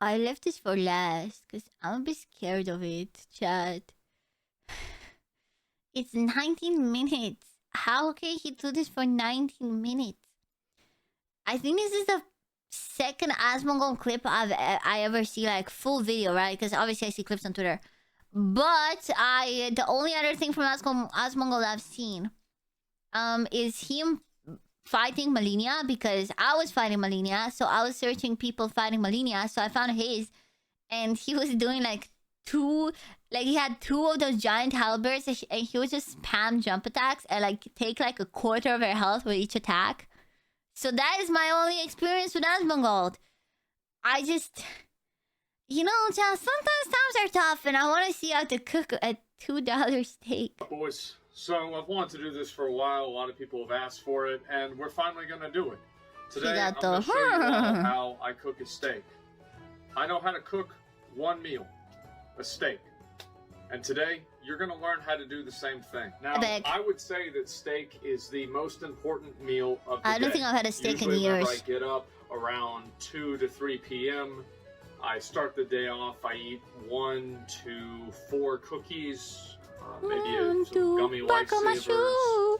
I left this for last because I'm a bit scared of it, chat. It's 19 minutes. How can he do this for 19 minutes? I think this is the second Asmongold clip I ever see, like full video, right? Because obviously I see clips on Twitter. But the only other thing from Asmongold I've seen is him fighting Malinia, because I was fighting Malinia, so I was searching people fighting Malinia, so I found his, and he was doing like he had two of those giant halberds, and he would just spam jump attacks and like take like a quarter of her health with each attack. So that is my only experience with Asmongold. I just, just sometimes times are tough, and I want to see how to cook a $2 steak. Boys, so I've wanted to do this for a while. A lot of people have asked for it, and we're finally going to do it. Today, I'm going to show you all how I cook a steak. I know how to cook one meal, a steak. And today, you're going to learn how to do the same thing. Now, I would say that steak is the most important meal of the day. I don't think I've had a steak in years. Usually, I get up around 2 to 3 p.m., I start the day off, I eat 1 to 4 cookies, maybe some gummy lifesavers,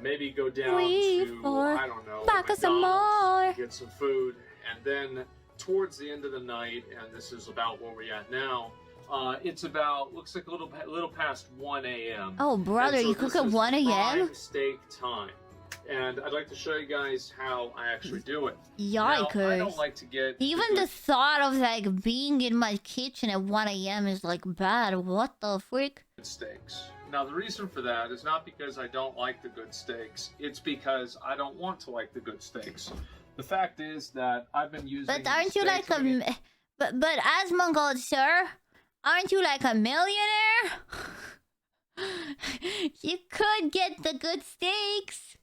maybe go down to, I don't know, McDonald's, get some food, and then towards the end of the night, and this is about where we're at now, it's about, looks like a little past 1 a.m. Oh, brother, so you cook at 1 a.m.? Steak time. And I'd like to show you guys how I actually do it. Yikers. Now, I don't like to get... Even the thought of, like, being in my kitchen at 1 a.m. is, like, bad. What the frick? Steaks. Now, the reason for that is not because I don't like the good steaks. It's because I don't want to like the good steaks. The fact is that I've been using... But aren't you like a... But Asmongold, sir? Aren't you like a millionaire? You could get the good steaks.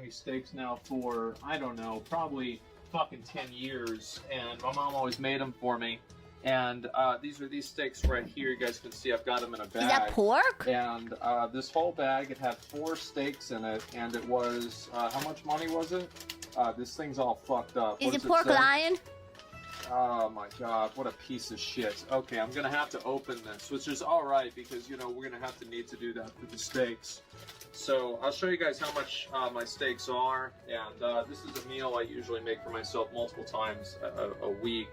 These steaks now for, I don't know, probably fucking 10 years, and my mom always made them for me. And these are these steaks right here. You guys can see I've got them in a bag. Is that pork? And this whole bag, it had 4 steaks in it, and it was, how much money was it? This thing's all fucked up. Is it pork lion? Oh my god, what a piece of shit. Okay, I'm gonna have to open this, which is alright because, we're gonna have to need to do that with the steaks. So, I'll show you guys how much my steaks are, and this is a meal I usually make for myself multiple times a week.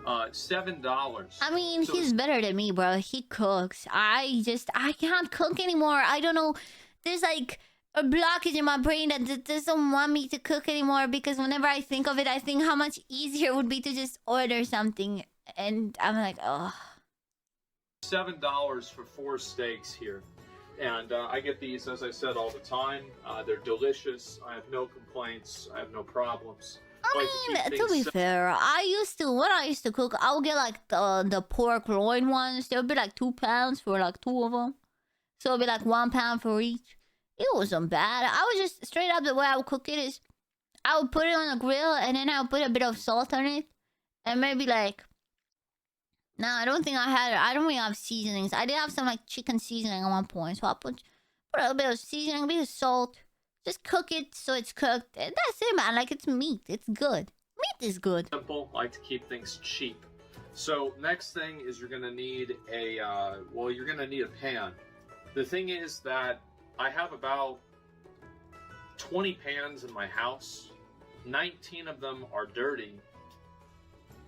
$7. I mean, so he's better than me, bro. He cooks. I can't cook anymore. I don't know. There's like a blockage in my brain that doesn't want me to cook anymore, because whenever I think of it, I think how much easier it would be to just order something, and I'm like, oh. $7 for 4 steaks here. And I get these, as I said, all the time. They're delicious. I have no complaints. I have no problems. I mean, to be fair, when I used to cook, I would get like the pork loin ones. They would be like 2 pounds for like 2 of them. So it would be like 1 pound for each. It wasn't bad. I would just, straight up, the way I would cook it is, I would put it on the grill, and then I would put a bit of salt on it. And maybe like... No, I don't really have seasonings. I did have some like chicken seasoning at one point, so I'll put a little bit of seasoning, a bit of salt. Just cook it so it's cooked. And that's it, man. Like, it's meat. It's good. Meat is good. Simple. I like to keep things cheap. So next thing is you're gonna need you're gonna need a pan. The thing is that I have about 20 pans in my house. 19 of them are dirty.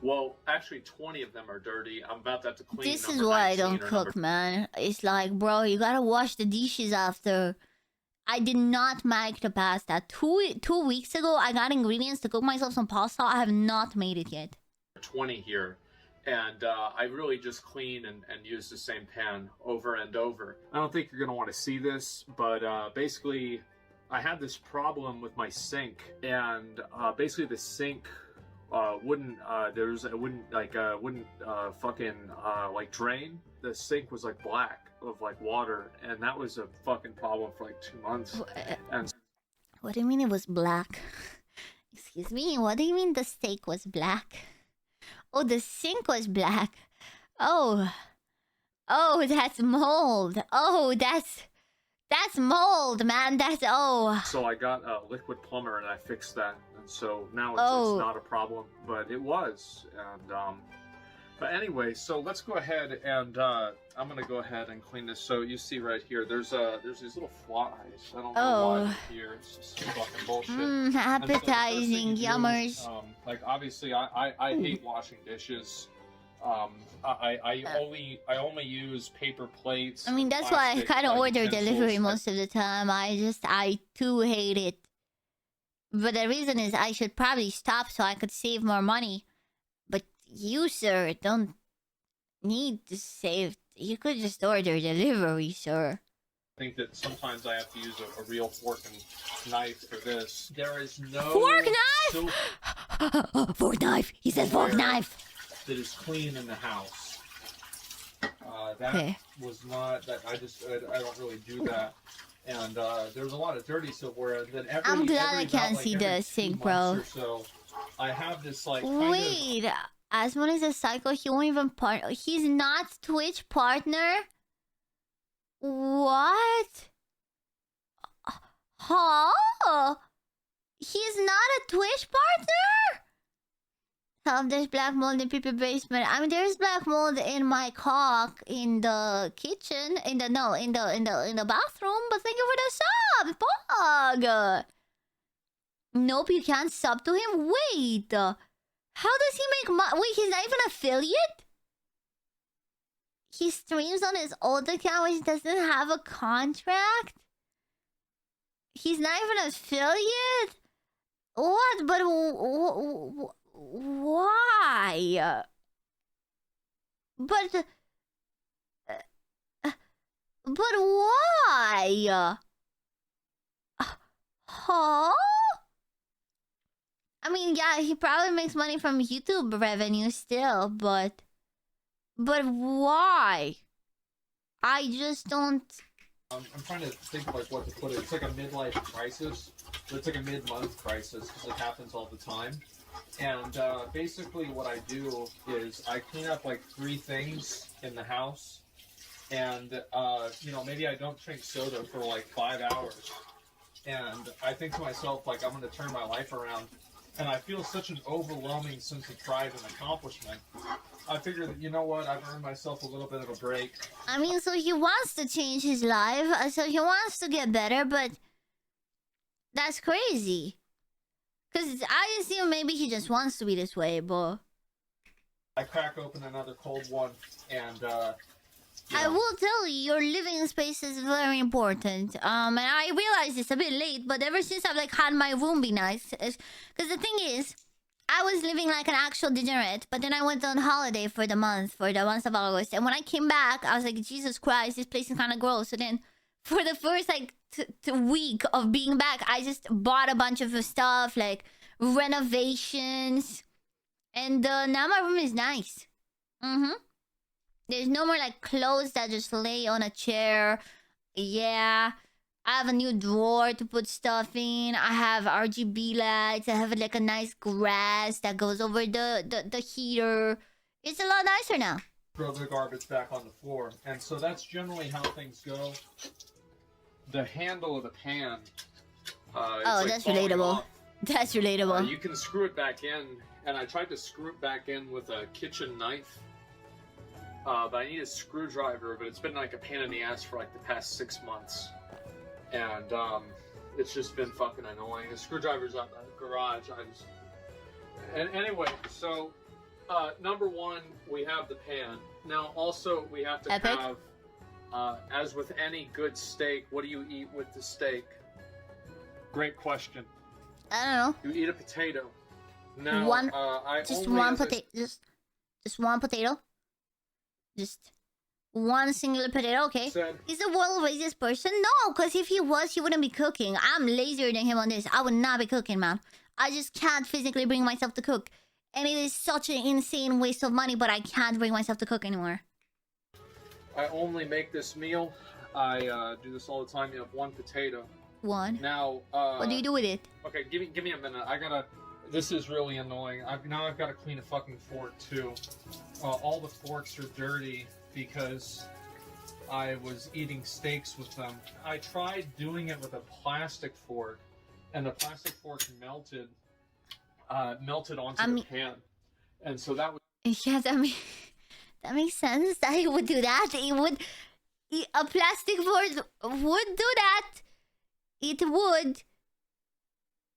Well, actually, 20 of them are dirty. I'm about to have to clean. This is why I don't cook, man. It's like, bro, you gotta wash the dishes after. I did not make the pasta. Two weeks ago, I got ingredients to cook myself some pasta. I have not made it yet. 20 here. And I really just clean and use the same pan over and over. I don't think you're going to want to see this, but basically, I had this problem with my sink. And basically, the sink... wouldn't drain. The sink was like black of like water, and that was a fucking problem for like 2 months. And what do you mean it was black? Excuse me, what do you mean the steak was black? Oh, the sink was black. Oh, that's mold. Oh, That's mold, man. That's So I got a liquid plumber and I fixed that, and so now it's not a problem, but it was. And but anyway, so let's go ahead and I'm gonna go ahead and clean this. So you see right here, there's these little flies. I don't know why they're here. It's just some fucking bullshit. Appetizing, So yummers. like obviously, I hate washing dishes. I only use paper plates. I mean, that's why I kind of order delivery most of the time. I too hate it. But the reason is I should probably stop so I could save more money. But you, sir, don't need to save. You could just order delivery, sir. I think that sometimes I have to use a real fork and knife for this. There is no fork knife. Fork knife. He said fork knife. That is clean in the house. That was not that. I don't really do that. And there's a lot of dirty silverware. And then I'm glad I can't see the sink, bro. So I have this like. Wait, Asmon is a psycho. He won't even He's not Twitch partner. What? Huh? He's not a Twitch partner? There's black mold in Pippi basement. I mean, there's black mold in my cock in the kitchen. In the bathroom. But thank you for the sub, Pog. Nope, you can't sub to him. Wait, how does he make money? Wait, he's not even an affiliate. He streams on his old account, which doesn't have a contract. He's not even an affiliate. What? But why? But why? Huh? I mean, yeah, he probably makes money from YouTube revenue still, but why? I just don't. I'm trying to think like what to put it. It's like a midlife crisis. It's like a mid-month crisis because it happens all the time. And basically what I do is I clean up like 3 things in the house. And, you know, maybe I don't drink soda for like 5 hours. And I think to myself, like, I'm going to turn my life around. And I feel such an overwhelming sense of pride and accomplishment. I figure that, you know what, I've earned myself a little bit of a break. I mean, so he wants to change his life. So he wants to get better, but that's crazy. Because I assume maybe he just wants to be this way, but... I crack open another cold one, and, I will tell you, your living space is very important. And I realize it's a bit late, but ever since I've, like, had my room be nice... Because the thing is, I was living like an actual degenerate, but then I went on holiday for the month of August. And when I came back, I was like, Jesus Christ, this place is kind of gross. So then, for the first, like, week of being back, I just bought a bunch of stuff, like, renovations. And now my room is nice. There's no more, like, clothes that just lay on a chair. Yeah. I have a new drawer to put stuff in. I have RGB lights. I have, like, a nice grass that goes over the heater. It's a lot nicer now. Throw the garbage back on the floor. And so that's generally how things go. The handle of the pan. That's relatable. That's relatable. You can screw it back in. And I tried to screw it back in with a kitchen knife. But I need a screwdriver, but it's been like a pain in the ass for like the past 6 months. And it's just been fucking annoying. The screwdriver's out in the garage. And anyway, so number 1, we have the pan. Now also we have to have, as with any good steak, what do you eat with the steak? Great question. I don't know. You eat a potato. Now, just one potato. Just one potato. Just one singular potato, okay. He's the world's laziest person? No, because if he was, he wouldn't be cooking. I'm lazier than him on this. I would not be cooking, man. I just can't physically bring myself to cook. And it is such an insane waste of money, but I can't bring myself to cook anymore. I only make this meal. I do this all the time. You have 1 potato. 1. Now, what do you do with it? Okay, give me a minute. This is really annoying. Now I've got to clean a fucking fork, too. All the forks are dirty because I was eating steaks with them. I tried doing it with a plastic fork, and the plastic fork melted onto the pan, and so that was. Yeah, that makes sense that he would do that. He would. A plastic fork would do that. It would.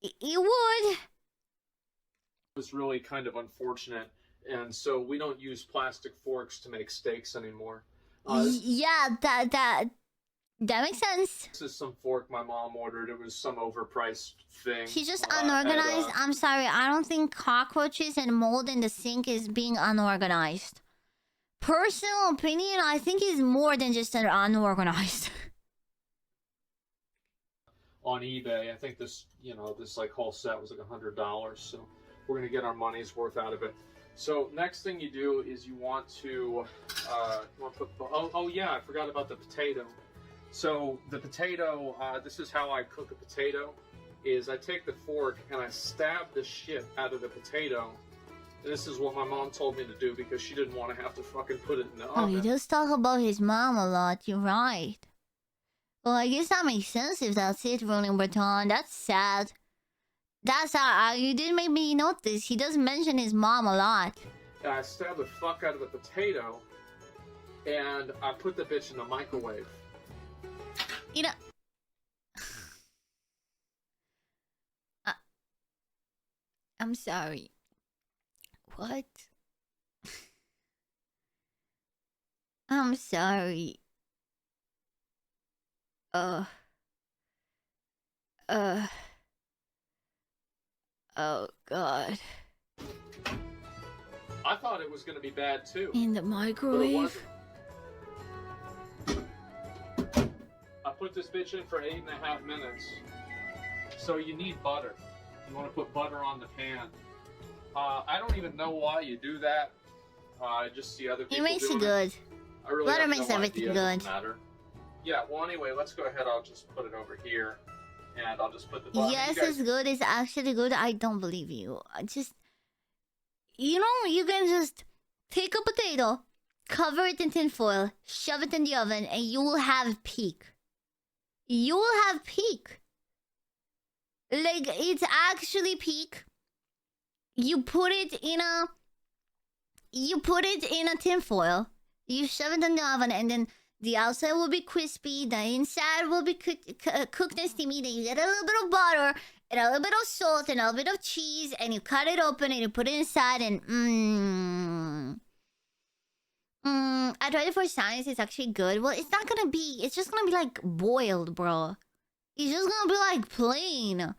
It would. It was really kind of unfortunate, and so we don't use plastic forks to make steaks anymore. Yeah, that makes sense. This is some fork my mom ordered. It was some overpriced thing. She's just unorganized. I'm sorry. I don't think cockroaches and mold in the sink is being unorganized. Personal opinion, I think is more than just an unorganized. On eBay, I think this like whole set was like $100. So we're gonna get our money's worth out of it. So next thing you do is you want to put. Oh yeah, I forgot about the potato. So the potato, this is how I cook a potato. Is I take the fork and I stab the shit out of the potato. This is what my mom told me to do because she didn't want to have to fucking put it in the oven. Oh, he does talk about his mom a lot. You're right. Well, I guess that makes sense if that's it, Rolling Breton. That's sad. That's how you did make me notice. He does mention his mom a lot. I stab the fuck out of the potato, and I put the bitch in the microwave. You know... I'm sorry. What? I'm sorry. Oh God. I thought it was gonna be bad too. In the microwave? I put this bitch in for 8.5 minutes. So you need butter. You want to put butter on the pan. I don't even know why you do that. I just see other people It makes doing it good. I really Butter have makes no everything idea. good. It doesn't matter. Yeah, well anyway, let's go ahead. I'll just put it over here. And I'll just put the butter. Yes, it's good. It's actually good. I don't believe you. I just... You know, you can just take a potato, cover it in tin foil, shove it in the oven, and you will have peak. You will have peak. Like, it's actually peak. You put it in a tin foil. You shove it in the oven, and then the outside will be crispy. The inside will be cooked and steamy. Then you get a little bit of butter and a little bit of salt and a little bit of cheese, and you cut it open and you put it inside. And I tried it for science. It's actually good. Well, it's not gonna be. It's just gonna be like boiled, bro. It's just gonna be like plain.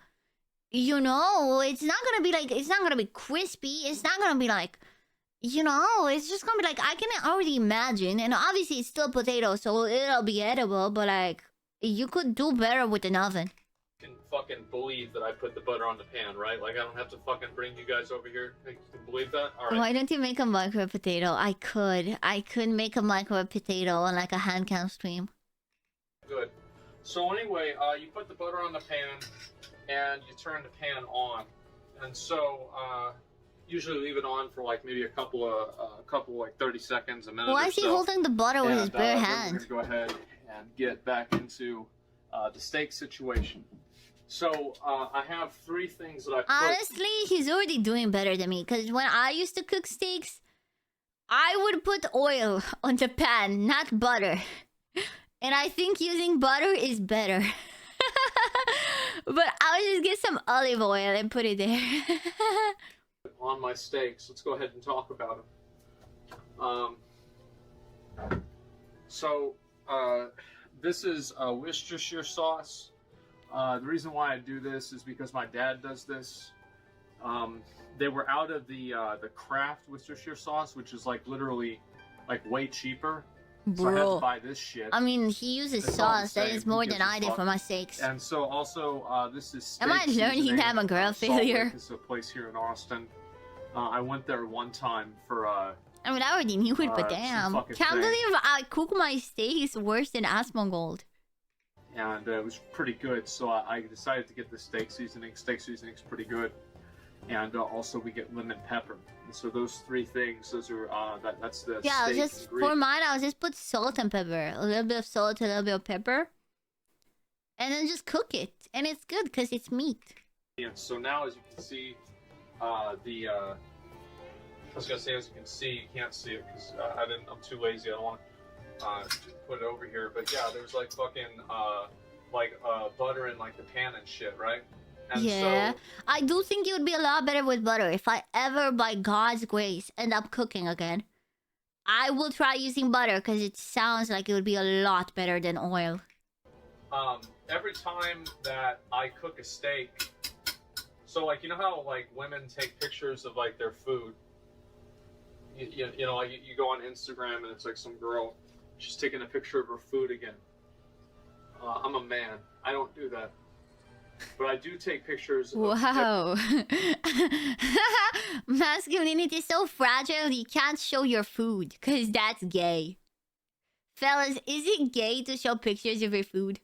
You know, it's not gonna be like. It's not gonna be crispy. It's not gonna be like. You know, it's just gonna be like, I can already imagine. And obviously it's still potato, so it'll be edible. But like, you could do better with an oven. You can fucking believe that I put the butter on the pan, right? Like, I don't have to fucking bring you guys over here. You can believe that? All right. Why don't you make a micro potato? I could make a micro potato on like a hand cam stream. Good. So anyway, you put the butter on the pan, and you turn the pan on. And so, usually leave it on for like maybe a couple like 30 seconds, a minute. Why or is he so. holding the butter with his bare Then hand? we're gonna go ahead and get back into the steak situation. So I have 3 things that I put. Honestly, he's already doing better than me. Because when I used to cook steaks, I would put oil on the pan, not butter. And I think using butter is better. But I'll just get some olive oil and put it there. On my steaks. Let's go ahead and talk about them. This is Worcestershire sauce. The reason why I do this is because my dad does this. They were out of the Kraft Worcestershire sauce, which is like literally like way cheaper. So I had to buy this shit. I mean, he uses sauce. That is more than I did for my steaks. And so also, this is steak Am I learning to have a girl failure? It's a place here in Austin. I went there one time for I mean, I already knew it, but damn. Can't believe I cook my steaks worse than Asmongold. And it was pretty good, so I decided to get the steak seasoning. Steak seasoning's pretty good. and also we get lemon pepper. And so those three things, those are that's the Yeah, steak just for ingredient. mine, I'll just put salt and pepper, a little bit of salt, a little bit of pepper, and then just cook it, and it's good because it's meat. So now, as you can see, I was gonna say, as you can see, you can't see it because I'm too lazy. I don't want to put it over here. But yeah, there's like fucking butter in like the pan and shit, right? And Yeah, so, I do think it would be a lot better with butter. If I ever, by God's grace, end up cooking again, I will try using butter because it sounds like it would be a lot better than oil. every time that I cook a steak, so like, you know how like women take pictures of like their food. You know, like you go on Instagram and it's like some girl, she's taking a picture of her food again. I'm a man. I don't do that. But I do take pictures of... Wow. Masculinity is so fragile, you can't show your food, because that's gay. Fellas, is it gay to show pictures of your food?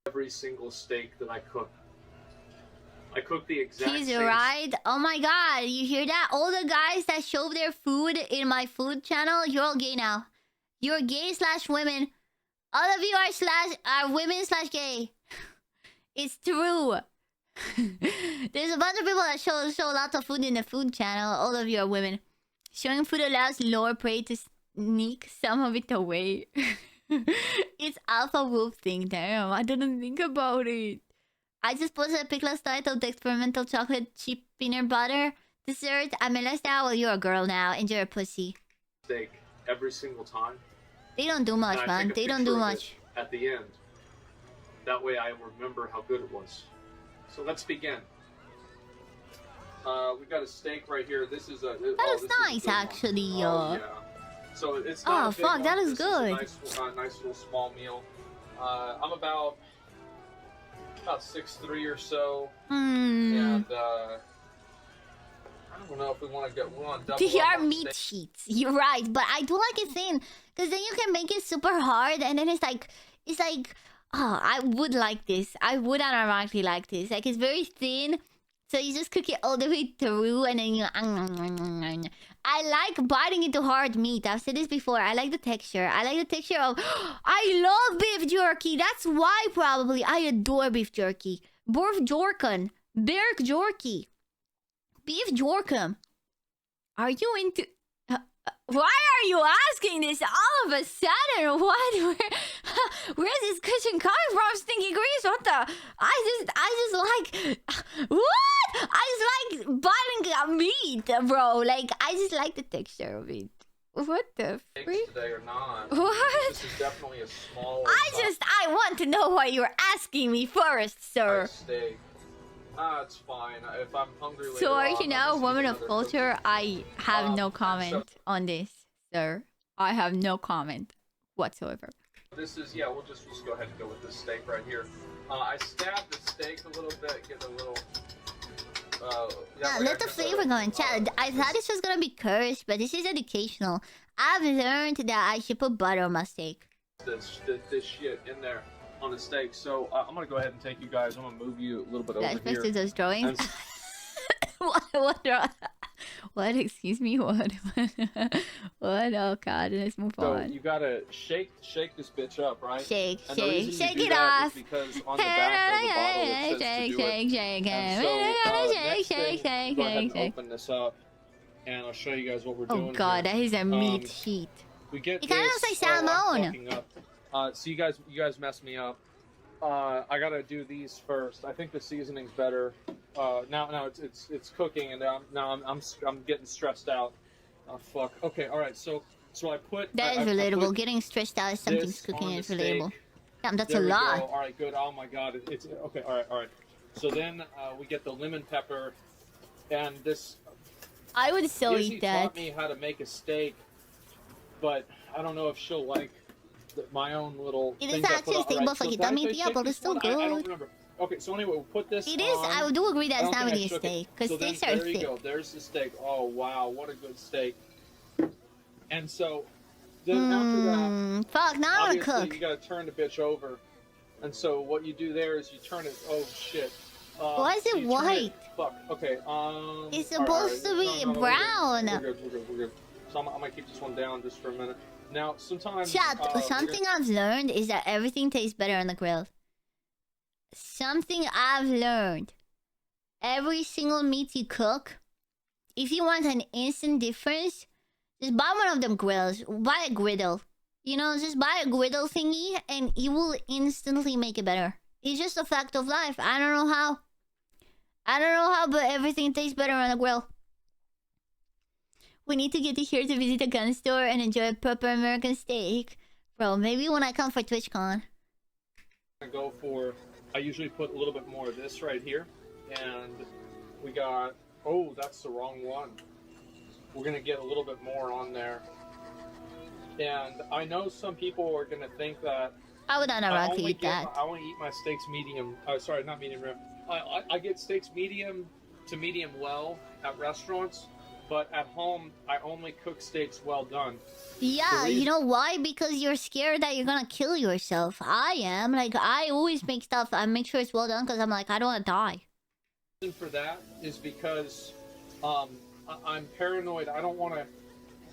Every single steak that I cook. I cook the exact He's same... right. Oh my god, you hear that? All the guys that show their food in my food channel, you're all gay now. You're gay / women. All of you are women / gay. It's true. There's a bunch of people that show lots of food in the food channel. All of you are women. Showing food allows lower prey to sneak some of it away. It's alpha wolf thing. Damn, I didn't think about it. I just posted a pic last night of the experimental chocolate chip peanut butter dessert. I'm a lifestyle. Well, you're a girl now. Enjoy your pussy. Steak every single time. They don't do much, man. They don't do much. At the end. That way I remember how good it was. So let's begin. We've got a steak right here. This is a... That looks nice, actually. Oh, yeah. So it's not oh, fuck, that looks good. Is a nice little small meal. I'm about 6'3" or so. And I don't know if we want to double they up are on meat steak. sheets. You're right, but I do like it thin because then you can make it super hard, and then it's like, oh, I would like this. I would unironically like this. Like, it's very thin, so you just cook it all the way through, and then you... I like biting into hard meat. I've said this before. I like the texture. I like the texture of... I love beef jerky. That's why, probably. I adore beef jerky. Beef jerkin. Berk jerky. Beef jerkum. Are you into... why are you asking this all of a sudden? What? Where's this kitchen coming from, Stinky Grease? What the? I just like... What? I just like biting meat, bro. Like, I just like the texture of it. What the freak? Today or not. What? This is definitely a small... I want to know why you're asking me first, sir. Steak. It's fine. If I'm hungry later So, on, you know, woman of another culture, cookie. I have no So- comment on this, sir. I have no comment whatsoever. This is, yeah, we'll just go ahead and go with this steak right here. I stabbed the steak a little bit, get a little... Yeah, let the flavor go in chat. I thought this was gonna be cursed, but this is educational. I've learned that I should put butter on my steak. This shit in there on the steak. So I'm gonna go ahead and take you guys. I'm gonna move you a little bit over Especially here. those drawings. And what? Excuse me? What? What? Oh god, let's move so on. you gotta shake this bitch up, right? Shake, And the shake, reason you shake do it that off. is because on the back of the bottle it says to Shake, do it. shake, And so, next thing, go ahead and open this up, and I'll show you guys what we're doing. Oh god, here. that is a meat sheet. We get It kinda this, looks like I'm salmon. fucking up. So you guys messed me up. I gotta do these first. I think the seasoning's better. Now it's cooking, and now I'm getting stressed out. Oh fuck. Okay, all right. So I put That is I relatable. put Getting stressed out is something's this cooking on is the relatable. steak. Damn, that's There a we lot. go. All right, good. Oh my god, it's okay. All right. So then we get the lemon pepper, and this. I would so Izzy eat that. taught me how to make a steak, but I don't know if she'll like my own little. It is things I put actually on. steak, Alright, but so fuck it, did I I mean, say yeah, shake but this it's still one? I don't good. remember. Okay, so anyway, we'll put this. It is. on. I do agree that I it's don't not think I really a shook it. steak because So steaks then, are there you thick. go. There's the steak. Oh wow, what a good steak. And so then after that, Fuck, now I wanna obviously cook. you gotta turn the bitch over. And so what you do there is you turn it. Oh shit. Why is so it you turn white? Fuck. Okay. It's supposed to be brown. We're good. We're good. So I'm gonna keep this one down just for a minute. Now, sometimes. Chat, something I've learned is that everything tastes better on the grill. Something I've learned. Every single meat you cook, if you want an instant difference, just buy one of them grills. Buy a griddle. You know, just buy a griddle thingy and it will instantly make it better. It's just a fact of life. I don't know how. But everything tastes better on a grill. We need to get here to visit a gun store and enjoy a proper American steak. Bro, maybe when I come for TwitchCon. I usually put a little bit more of this right here. And we got... Oh, that's the wrong one. We're going to get a little bit more on there. And I know some people are going to think that... I would not eat that. I want to eat my steaks medium... sorry, not medium rare. I get steaks medium to medium well at restaurants. But at home, I only cook steaks well done. Yeah, you know why? Because you're scared that you're gonna kill yourself. I am. Like, I always make stuff. I make sure it's well done because I'm like, I don't want to die. The reason for that is because I'm paranoid. I don't want to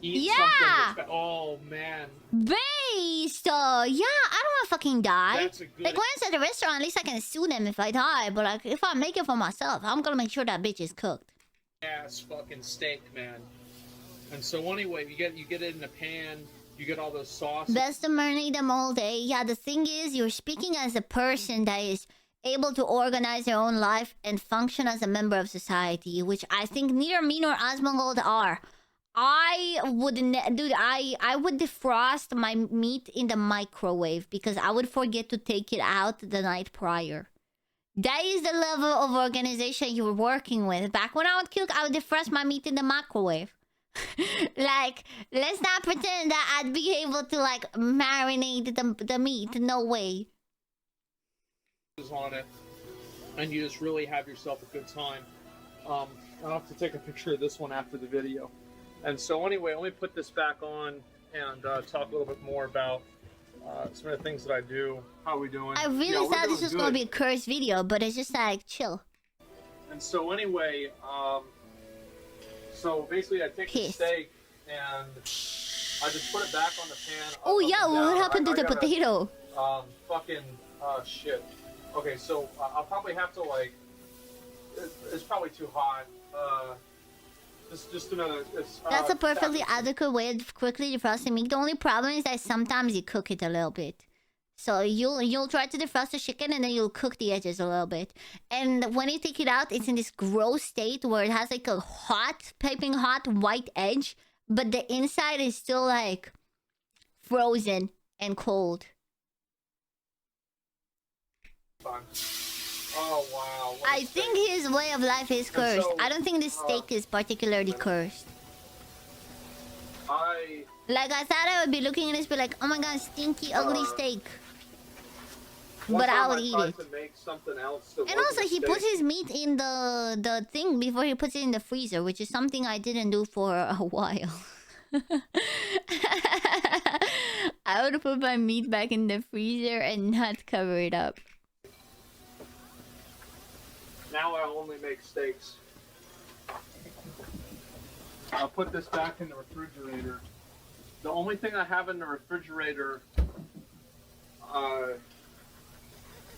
eat something that's... Oh, man. Based! Yeah, I don't want to fucking die. That's a good... Like, when it's at a restaurant, at least I can sue them if I die. But, like, if I make it for myself, I'm gonna make sure that bitch is cooked. Ass fucking steak, man. And so anyway, you get it in a pan, you get all those sauces. Best to marinate them all day. Yeah, the thing is, you're speaking as a person that is able to organize their own life and function as a member of society, which I think neither me nor Asmongold are. I would defrost my meat in the microwave because I would forget to take it out the night prior. That is the level of organization you're working with. Back when I would cook, I would defrost my meat in the microwave. Like, let's not pretend that I'd be able to, like, marinate the meat. No way. On it, and you just really have yourself a good time. I'll have to take a picture of this one after the video. And so anyway, let me put this back on and talk a little bit more about some of the things that I do. How are we doing? I really thought this was going to be a cursed video, but it's just like, chill. And so anyway, so basically I take the steak and I just put it back on the pan. Oh yeah, what happened to the potato? Shit. Okay, so I'll probably have to, like, it's probably too hot. Just another... That's a perfectly adequate way of quickly defrosting meat. The only problem is that sometimes you cook it a little bit. So you'll try to defrost the chicken and then you'll cook the edges a little bit. And when you take it out, it's in this gross state where it has like a hot, piping hot white edge, but the inside is still like frozen and cold. Oh wow. I think his way of life is cursed. I don't think this steak is particularly cursed. Like, I thought I would be looking at this, be like, oh my god, stinky, ugly steak. But I would eat it. And also, he puts his meat in the thing before he puts it in the freezer, which is something I didn't do for a while. I would put my meat back in the freezer and not cover it up. Now I only make steaks. I'll put this back in the refrigerator. The only thing I have in the refrigerator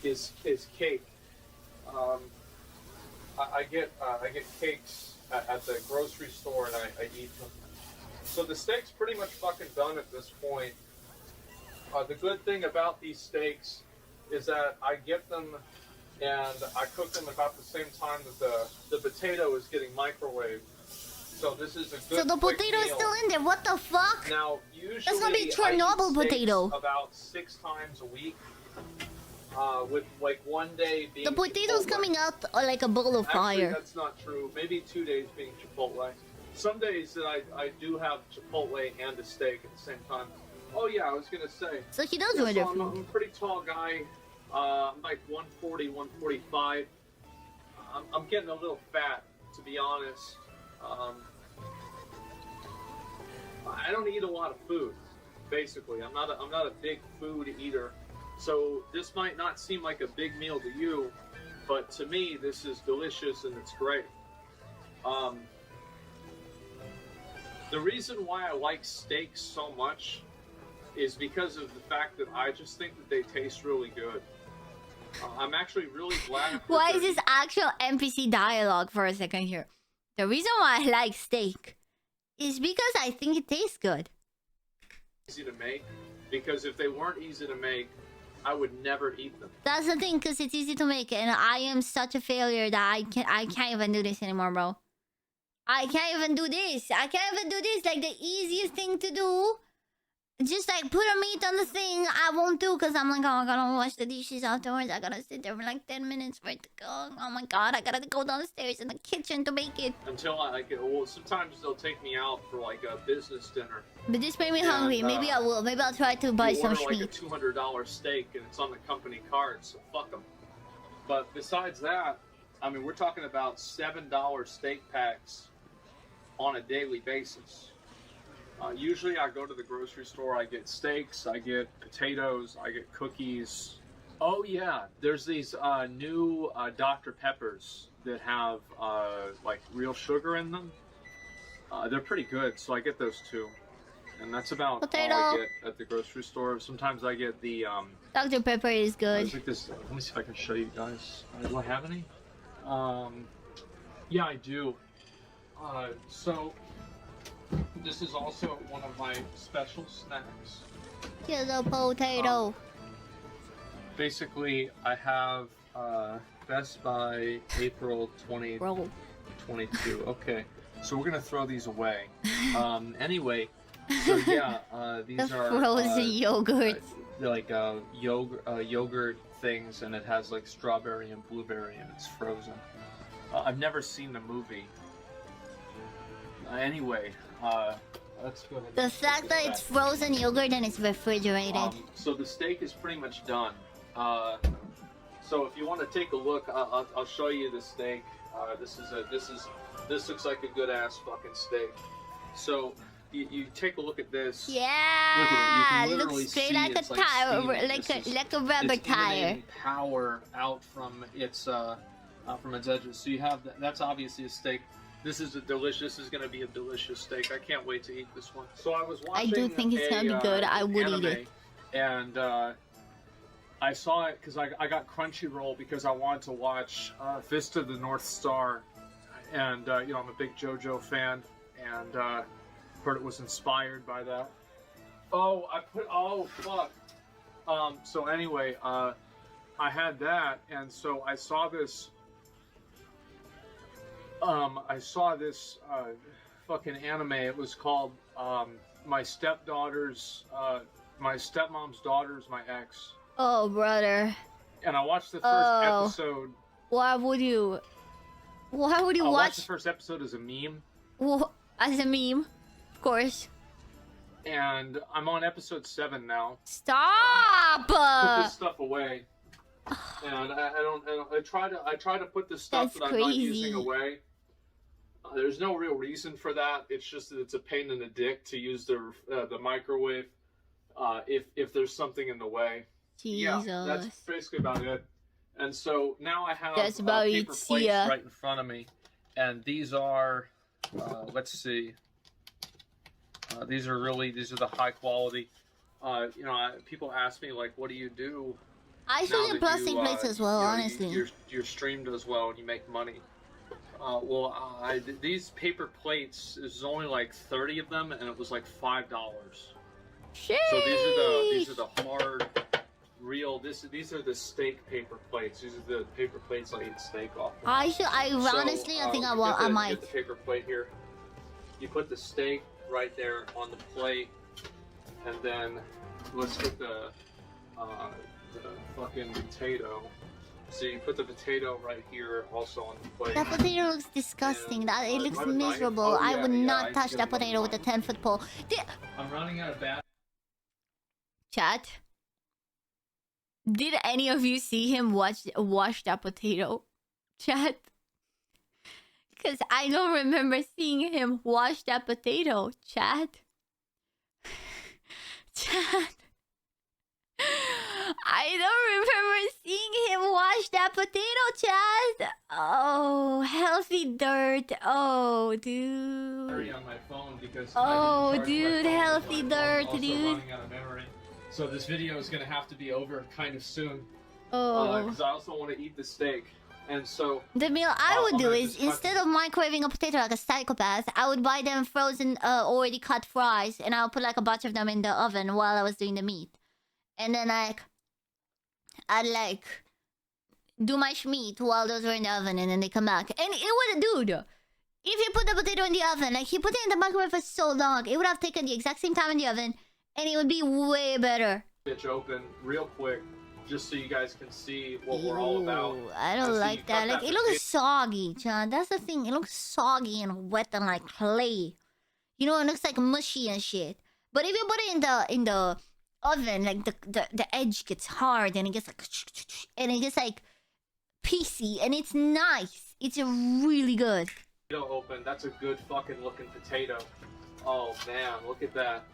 is cake. I get cakes at the grocery store and I eat them. So the steak's pretty much fucking done at this point. The good thing about these steaks is that I get them and I cook them about the same time that the potato is getting microwaved. So this is a good. So the potato is still in there. What the fuck? Now usually that's gonna be Chernobyl potato. About 6 times a week. With like one day being. The potato's coming out like a bowl of fire. Actually, that's not true. Maybe 2 days being Chipotle. Some days that I do have Chipotle and a steak at the same time. Oh yeah, I was gonna say. So he does order food. I'm a pretty tall guy. I'm like 140, 145. I'm getting a little fat, to be honest. I don't eat a lot of food, basically. I'm not a big food eater. So this might not seem like a big meal to you, But to me, this is delicious and it's great. The reason why I like steaks so much is because of the fact that I just think that they taste really good. I'm actually really glad. Why is this actual NPC dialogue for a second here? The reason why I like steak is because I think it tastes good. Easy to make, because if they weren't easy to make, I would never eat them. That's the thing, because it's easy to make, and I am such a failure that I can't even do this anymore, bro. I can't even do this. I can't even do this. Like, the easiest thing to do, just like put a meat on the thing, I won't do, because I'm like, oh, I gotta wash the dishes afterwards. I gotta sit there for like 10 minutes for it to go. Oh my god, I gotta go downstairs in the kitchen to make it. Until I like it. Well, sometimes they'll take me out for like a business dinner. But this made me hungry. Maybe I will. Maybe I'll try to buy some like meat. A $200 steak and it's on the company card, so fuck them. But besides that, I mean, we're talking about $7 steak packs on a daily basis. Usually I go to the grocery store, I get steaks, I get potatoes, I get cookies. Oh yeah, there's these new Dr. Peppers that have like real sugar in them. They're pretty good, so I get those too. And that's about all I get at the grocery store. Sometimes I get the Dr. Pepper is good. like this. Let me see if I can show you guys. Do I have any? Yeah, I do. So this is also one of my special snacks. Kilo potato. Basically, I have Best Buy April 2022. Okay, so we're gonna throw these away. Anyway, so yeah, these the are frozen yogurt. They're like yogurt things, and it has like strawberry and blueberry, and it's frozen. I've never seen the movie. Anyway, let's go ahead. The fact that it's frozen yogurt and it's refrigerated. So the steak is pretty much done. So if you want to take a look, I'll show you the steak. This looks like a good ass fucking steak. So you take a look at this. Yeah, look at it. It looks straight like a tire, like a rubber tire. Power out from its edges. So you have that's obviously a steak. This is this is gonna be a delicious steak. I can't wait to eat this one. So I was watching. I do think it's gonna be good. I would eat it. And I saw it because I got Crunchyroll because I wanted to watch Fist of the North Star, and you know, I'm a big JoJo fan, and heard it was inspired by that. Oh fuck. So anyway, I had that, and so I saw this. Fucking anime. It was called My Stepmom's Daughter's My Ex. Oh, brother. And I watched the first episode. Why would you watch the first episode as a meme? Well, as a meme, of course. And I'm on episode 7 now. Stop! Put this stuff away. And I try to put the stuff that I'm not using away. There's no real reason for that. It's just that it's a pain in the dick to use the microwave if there's something in the way. Jesus. Yeah, that's basically about it. And so now I have that's about paper plates right in front of me, and these are let's see. These are the high quality. You know, people ask me like, what do you do? I should get plastic plates as well, honestly. Your stream does well and you make money. These paper plates, there's only like 30 of them, and it was like $5. Sheesh. So these are the hard, real. These are the steak paper plates. These are the paper plates I eat steak off of. I think I might. Get the paper plate here. You put the steak right there on the plate, and then let's get the fucking potato. So you put the potato right here, also on the plate. That potato looks disgusting. It looks miserable. I would not touch that potato with a 10-foot pole. I'm running out of battery. Chat. Did any of you see him wash that potato? Chat. Because I don't remember seeing him wash that potato. Chat. Chat. I don't remember seeing him wash that potato, Chad. Oh, healthy dirt. Oh, dude. On my phone because Oh, dude, healthy dirt, also dude. running out of memory. So this video is gonna have to be over kind of soon. Oh. Because I also want to eat the steak, and so The meal I would I'm do gonna is, just cut instead of microwaving a potato like a psychopath, I would buy them frozen, already cut fries, and I'll put like a bunch of them in the oven while I was doing the meat. And then I'd like do my meat while those were in the oven, and then they come back. And it would, dude, if you put the potato in the oven, like he put it in the microwave for so long, it would have taken the exact same time in the oven, and it would be way better. bitch open real quick, just so you guys can see what we're all about. Ew, I don't like that. Like, it looks soggy, John. That's the thing. It looks soggy and wet and like clay. You know, it looks like mushy and shit. But if you put it in the oven, like the edge gets hard and it gets like and it gets like piecey and it's nice. It's really good. Potato open. That's a good fucking looking potato. Oh man, look at that.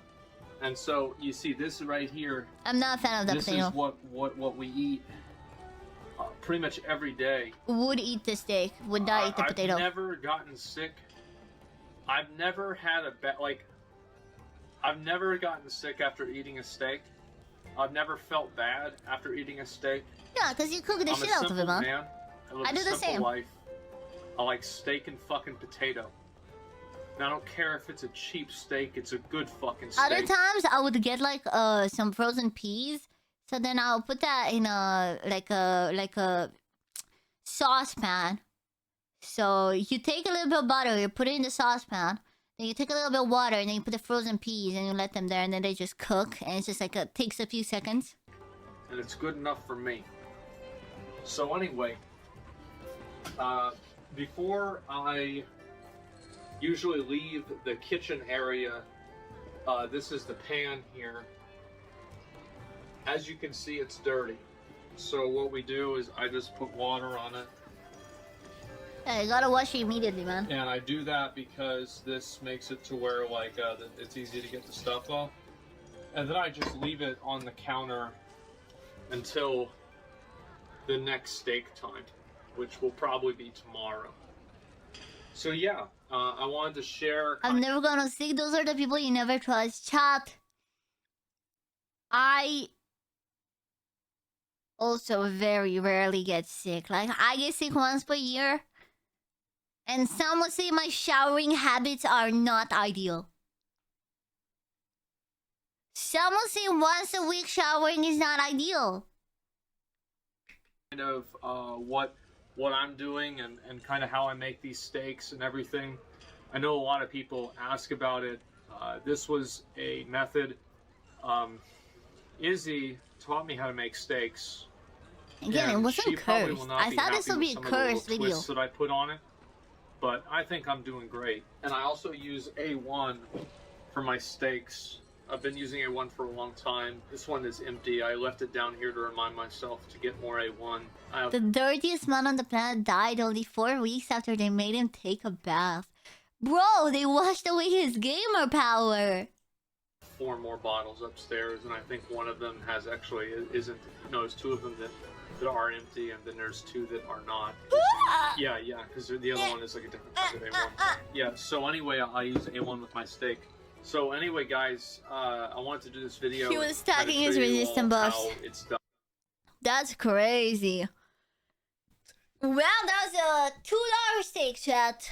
And so you see this right here. I'm not a fan of that this potato. Is what we eat pretty much every day. Would eat the steak. Would not eat the potato. I've never gotten sick. I've never had I've never gotten sick after eating a steak. I've never felt bad after eating a steak. Yeah, because you cook the shit out of it, man. Man. I do the same. Life. I like steak and fucking potato. And I don't care if it's a cheap steak, it's a good fucking steak. Other times I would get like some frozen peas. So then I'll put that in a saucepan. So you take a little bit of butter, you put it in the saucepan. Then you take a little bit of water and then you put the frozen peas and you let them there and then they just cook and it's just like it takes a few seconds. And it's good enough for me. So anyway, before I usually leave the kitchen area, this is the pan here. As you can see, it's dirty. So what we do is I just put water on it. Yeah, you gotta wash it immediately, man. And I do that because this makes it to where like it's easy to get the stuff off. And then I just leave it on the counter until the next steak time, which will probably be tomorrow. So yeah, I wanted to share. I'm never gonna sick. Those are the people you never trust. Chat. I also very rarely get sick. Like, I get sick once per year. And some would say my showering habits are not ideal. Some would say once a week showering is not ideal. Kind of what I'm doing and kind of how I make these steaks and everything. I know a lot of people ask about it. This was a method. Izzy taught me how to make steaks. Again, it wasn't cursed. I thought this would be a cursed video. Twists that I put on it, but I think I'm doing great. And I also use A1 for my steaks. I've been using A1 for a long time. This one is empty. I left it down here to remind myself to get more A1. The dirtiest man on the planet died only 4 weeks after they made him take a bath. Bro, they washed away his gamer power. 4 more bottles upstairs, and I think one of them has actually isn't. No, there's 2 of them that are empty, and then there's 2 that are not. Yeah, because the other one is like a different type of A1. Yeah. So anyway, I use A1 with my steak. So anyway, guys, I wanted to do this video. He was stacking his resistant buffs. It's done. That's crazy. Well, that was a $2 steak, chat.